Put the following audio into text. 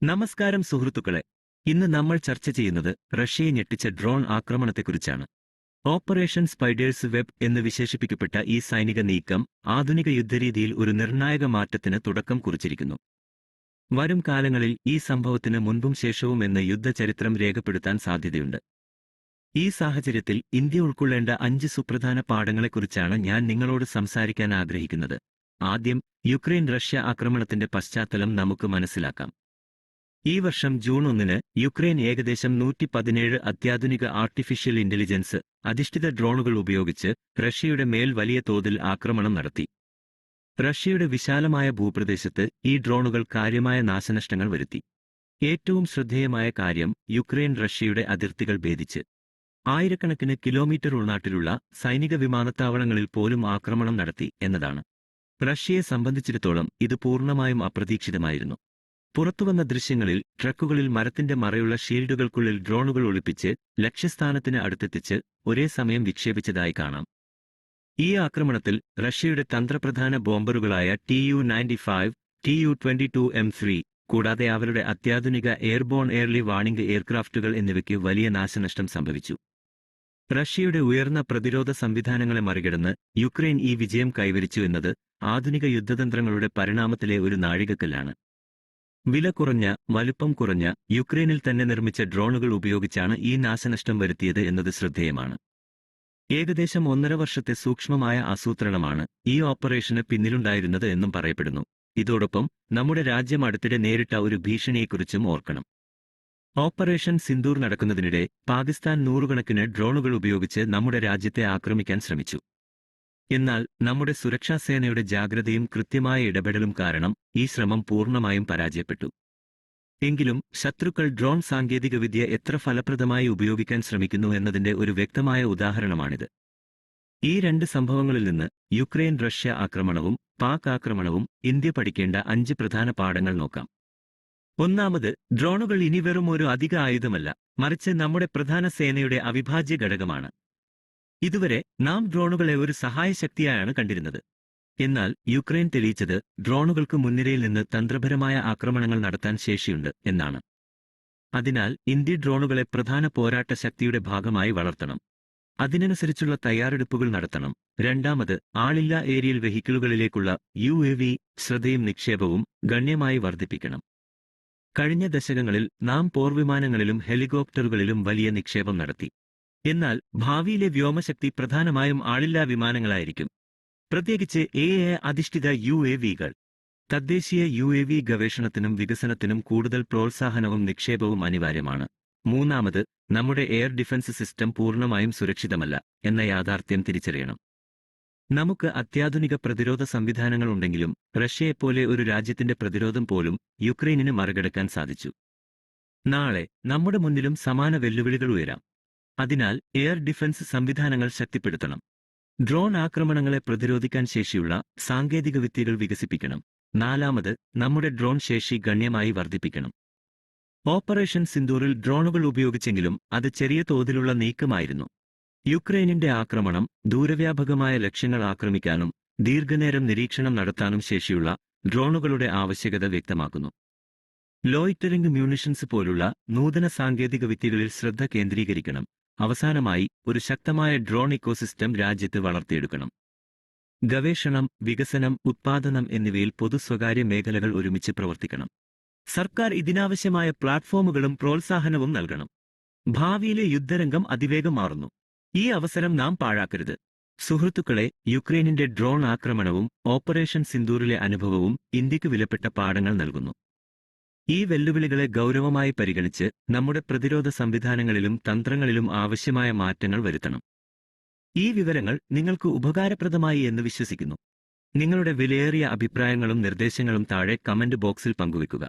നമസ്കാരം സുഹൃത്തുക്കളെ. ഇന്ന് നമ്മൾ ചർച്ച ചെയ്യുന്നത് റഷ്യയെ ഞെട്ടിച്ച ഡ്രോൺ ആക്രമണത്തെക്കുറിച്ചാണ്. ഓപ്പറേഷൻ സ്പൈഡേഴ്സ് വെബ് എന്ന് വിശേഷിപ്പിക്കപ്പെട്ട ഈ സൈനിക നീക്കം ആധുനിക യുദ്ധരീതിയിൽ ഒരു നിർണായക മാറ്റത്തിന് തുടക്കം കുറിച്ചിരിക്കുന്നു. വരും കാലങ്ങളിൽ ഈ സംഭവത്തിന് മുൻപും ശേഷവും എന്ന യുദ്ധചരിത്രം രേഖപ്പെടുത്താൻ സാധ്യതയുണ്ട്. ഈ സാഹചര്യത്തിൽ ഇന്ത്യ ഉൾക്കൊള്ളേണ്ട 5 സുപ്രധാന പാഠങ്ങളെക്കുറിച്ചാണ് ഞാൻ നിങ്ങളോട് സംസാരിക്കാൻ ആഗ്രഹിക്കുന്നത്. ആദ്യം, യുക്രൈൻ റഷ്യ ആക്രമണത്തിന്റെ പശ്ചാത്തലം നമുക്ക് മനസ്സിലാക്കാം. ഈ വർഷം ജൂൺ 1-ന് യുക്രൈൻ ഏകദേശം 117 അത്യാധുനിക ആർട്ടിഫിഷ്യൽ ഇന്റലിജൻസ് അധിഷ്ഠിത ഡ്രോണുകൾ ഉപയോഗിച്ച് റഷ്യയുടെ മേൽ വലിയ തോതിൽ ആക്രമണം നടത്തി. റഷ്യയുടെ വിശാലമായ ഭൂപ്രദേശത്ത് ഈ ഡ്രോണുകൾ കാര്യമായ നാശനഷ്ടങ്ങൾ വരുത്തി. ഏറ്റവും ശ്രദ്ധേയമായ കാര്യം, യുക്രൈൻ റഷ്യയുടെ അതിർത്തികൾ ഭേദിച്ച് ആയിരക്കണക്കിന് കിലോമീറ്റർ ഉൾനാട്ടിലുള്ള സൈനിക വിമാനത്താവളങ്ങളിൽ പോലും ആക്രമണം നടത്തി എന്നതാണ്. റഷ്യയെ സംബന്ധിച്ചിടത്തോളം ഇത് പൂർണ്ണമായും അപ്രതീക്ഷിതമായിരുന്നു. പുറത്തുവന്ന ദൃശ്യങ്ങളിൽ ട്രക്കുകളിൽ മരത്തിന്റെ മറയുള്ള ഷീൽഡുകൾക്കുള്ളിൽ ഡ്രോണുകൾ ഒളിപ്പിച്ച് ലക്ഷ്യസ്ഥാനത്തിന് അടുത്തെത്തിച്ച് ഒരേ സമയം വിക്ഷേപിച്ചതായി കാണാം. ഈ ആക്രമണത്തിൽ റഷ്യയുടെ തന്ത്രപ്രധാന ബോംബറുകളായ Tu-95, Tu-22M3 കൂടാതെ അവരുടെ അത്യാധുനിക എയർബോൺ എയർലി വാണിംഗ് എയർക്രാഫ്റ്റുകൾ എന്നിവയ്ക്ക് വലിയ നാശനഷ്ടം സംഭവിച്ചു. റഷ്യയുടെ ഉയർന്ന പ്രതിരോധ സംവിധാനങ്ങളെ മറികടന്ന് യുക്രൈൻ ഈ വിജയം കൈവരിച്ചു എന്നത് ആധുനിക യുദ്ധതന്ത്രങ്ങളുടെ പരിണാമത്തിലെ ഒരു നാഴികക്കല്ലാണ്. വില കുറഞ്ഞ, വലുപ്പം കുറഞ്ഞ, യുക്രൈനിൽ തന്നെ നിർമ്മിച്ച ഡ്രോണുകൾ ഉപയോഗിച്ചാണ് ഈ നാശനഷ്ടം വരുത്തിയത് എന്നത് ശ്രദ്ധേയമാണ്. ഏകദേശം 1.5 വർഷത്തെ സൂക്ഷ്മമായ ആസൂത്രണമാണ് ഈ ഓപ്പറേഷന് പിന്നിലുണ്ടായിരുന്നത് എന്നും പറയപ്പെടുന്നു. ഇതോടൊപ്പം നമ്മുടെ രാജ്യം അടുത്തിടെ നേരിട്ട ഒരു ഭീഷണിയെക്കുറിച്ചും ഓർക്കണം. ഓപ്പറേഷൻ സിന്ദൂർ നടക്കുന്നതിനിടെ പാകിസ്ഥാൻ നൂറുകണക്കിന് ഡ്രോണുകൾ ഉപയോഗിച്ച് നമ്മുടെ രാജ്യത്തെ ആക്രമിക്കാൻ ശ്രമിച്ചു. എന്നാൽ നമ്മുടെ സുരക്ഷാസേനയുടെ ജാഗ്രതയും കൃത്യമായ ഇടപെടലും കാരണം ഈ ശ്രമം പൂർണ്ണമായും പരാജയപ്പെട്ടു. എങ്കിലും ശത്രുക്കൾ ഡ്രോൺ സാങ്കേതികവിദ്യ എത്ര ഫലപ്രദമായി ഉപയോഗിക്കാൻ ശ്രമിക്കുന്നു എന്നതിന്റെ ഒരു വ്യക്തമായ ഉദാഹരണമാണിത്. ഈ 2 സംഭവങ്ങളിൽ നിന്ന്, യുക്രൈൻ റഷ്യ ആക്രമണവും പാക് ആക്രമണവും, ഇന്ത്യ പഠിക്കേണ്ട 5 പ്രധാന പാഠങ്ങൾ നോക്കാം. ഒന്നാമത്, ഡ്രോണുകൾ ഇനി വെറും ഒരു അധിക ആയുധമല്ല, മറിച്ച് നമ്മുടെ പ്രധാന സേനയുടെ അവിഭാജ്യ ഘടകമാണ്. ഇതുവരെ നാം ഡ്രോണുകളെ ഒരു സഹായശക്തിയായാണ് കണ്ടിരുന്നത്. എന്നാൽ യുക്രൈൻ തെളിയിച്ചത് ഡ്രോണുകൾക്ക് മുൻനിരയിൽ നിന്ന് തന്ത്രപരമായ ആക്രമണങ്ങൾ നടത്താൻ ശേഷിയുണ്ട് എന്നാണ്. അതിനാൽ ഇന്ത്യ ഡ്രോണുകളെ പ്രധാന പോരാട്ട ശക്തിയുടെ ഭാഗമായി വളർത്തണം. അതിനനുസരിച്ചുള്ള തയ്യാറെടുപ്പുകൾ നടത്തണം. രണ്ടാമത്, ആളില്ലാ ഏരിയൽ വെഹിക്കിളുകളിലേക്കുള്ള UAV ശ്രദ്ധയും നിക്ഷേപവും ഗണ്യമായി വർദ്ധിപ്പിക്കണം. കഴിഞ്ഞ ദശകങ്ങളിൽ നാം പോർവിമാനങ്ങളിലും ഹെലികോപ്റ്ററുകളിലും വലിയ നിക്ഷേപം നടത്തി. എന്നാൽ ഭാവിയിലെ വ്യോമശക്തി പ്രധാനമായും ആളില്ലാ വിമാനങ്ങളായിരിക്കും, പ്രത്യേകിച്ച് AI അധിഷ്ഠിത UAV-കൾ. തദ്ദേശീയ UAV ഗവേഷണത്തിനും വികസനത്തിനും കൂടുതൽ പ്രോത്സാഹനവും നിക്ഷേപവും അനിവാര്യമാണ്. മൂന്നാമത്, നമ്മുടെ എയർ ഡിഫൻസ് സിസ്റ്റം പൂർണ്ണമായും സുരക്ഷിതമല്ല എന്ന യാഥാർത്ഥ്യം തിരിച്ചറിയണം. നമുക്ക് അത്യാധുനിക പ്രതിരോധ സംവിധാനങ്ങൾ ഉണ്ടെങ്കിലും റഷ്യയെപ്പോലെ ഒരു രാജ്യത്തിന്റെ പ്രതിരോധം പോലും യുക്രൈനിന് മറികടക്കാൻ സാധിച്ചു. നാളെ നമ്മുടെ മുന്നിലും സമാന വെല്ലുവിളികൾ ഉയരാം. അതിനാൽ എയർ ഡിഫൻസ് സംവിധാനങ്ങൾ ശക്തിപ്പെടുത്തണം. ഡ്രോൺ ആക്രമണങ്ങളെ പ്രതിരോധിക്കാൻ ശേഷിയുള്ള സാങ്കേതികവിദ്യകൾ വികസിപ്പിക്കണം. നാലാമത്, നമ്മുടെ ഡ്രോൺ ശേഷി ഗണ്യമായി വർദ്ധിപ്പിക്കണം. ഓപ്പറേഷൻ സിന്ദൂറിൽ ഡ്രോണുകൾ ഉപയോഗിച്ചെങ്കിലും അത് ചെറിയ തോതിലുള്ള നീക്കമായിരുന്നു. യുക്രൈനിന്റെ ആക്രമണം ദൂരവ്യാപകമായ ലക്ഷ്യങ്ങൾ ആക്രമിക്കാനും ദീർഘനേരം നിരീക്ഷണം നടത്താനും ശേഷിയുള്ള ഡ്രോണുകളുടെ ആവശ്യകത വ്യക്തമാക്കുന്നു. ലോയിറ്ററിംഗ് മ്യൂണിഷൻസ് പോലുള്ള നൂതന സാങ്കേതികവിദ്യകളിൽ ശ്രദ്ധ കേന്ദ്രീകരിക്കണം. അവസാനമായി, ഒരു ശക്തമായ ഡ്രോൺ ഇക്കോസിസ്റ്റം രാജ്യത്ത് വളർത്തിയെടുക്കണം. ഗവേഷണം, വികസനം, ഉത്പാദനം എന്നിവയിൽ പൊതു-സ്വകാര്യ മേഖലകൾ ഒരുമിച്ച് പ്രവർത്തിക്കണം. സർക്കാർ ഇതിനാവശ്യമായ പ്ലാറ്റ്ഫോമുകളും പ്രോത്സാഹനവും നൽകണം. ഭാവിയിലെ യുദ്ധരംഗം അതിവേഗം മാറുന്നു. ഈ അവസരം നാം പാഴാക്കരുത്. സുഹൃത്തുക്കളെ, യുക്രൈനിന്റെ ഡ്രോൺ ആക്രമണവും ഓപ്പറേഷൻ സിന്ദൂറിലെ അനുഭവവും ഇന്ത്യക്ക് വിലപ്പെട്ട പാഠങ്ങൾ നൽകുന്നു. ഈ വെല്ലുവിളികളെ ഗൗരവമായി പരിഗണിച്ച് നമ്മുടെ പ്രതിരോധ സംവിധാനങ്ങളിലും തന്ത്രങ്ങളിലും ആവശ്യമായ മാറ്റങ്ങൾ വരുത്തണം. ഈ വിവരങ്ങൾ നിങ്ങൾക്ക് ഉപകാരപ്രദമായി എന്ന് വിശ്വസിക്കുന്നു. നിങ്ങളുടെ വിലയേറിയ അഭിപ്രായങ്ങളും നിർദ്ദേശങ്ങളും താഴെ കമന്റ് ബോക്സിൽ പങ്കുവെക്കുക.